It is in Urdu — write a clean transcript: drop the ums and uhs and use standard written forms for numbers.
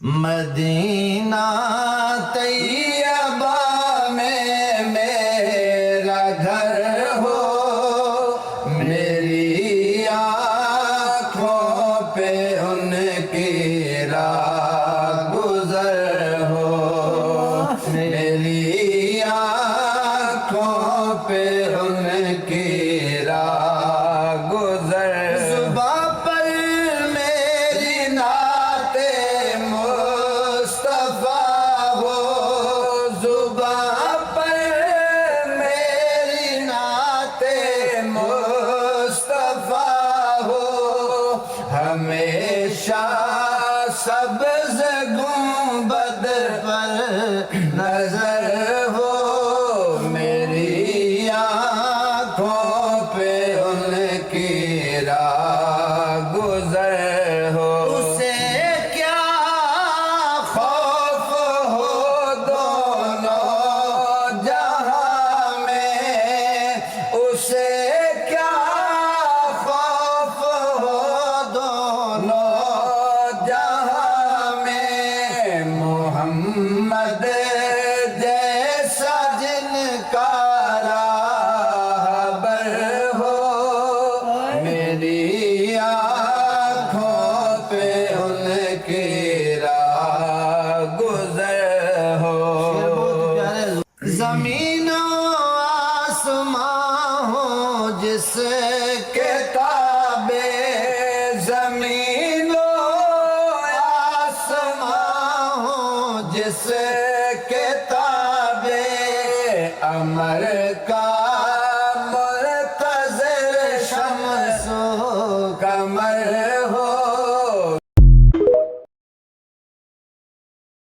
مدینہ طیبہ میں میرا گھر ہو، میری آنکھوں پہ ان کی راہ گزر ہو، میری آنکھوں پہ ان کی راہ گزر۔ صبح پر میری نعت مصطفیٰ ہو، زباں پر میری نعت مصطفیٰ ہو، ہمیشہ سبز گنبد پر نظر ہو، میری آنکھوں پہ ان کی راہ گزر ہو۔ اسے کیا خوف ہو دونوں جہاں میں، اسے کیا خوف ہو دونوں جہاں میں، محمد جیسا جن کا راہبر ہو، میری آنکھوں پہ ان کی راہ گزر ہو۔ زمین و آسمان ہو جس کے تابع، زمین و آسمان ہو جس کے تابع، امر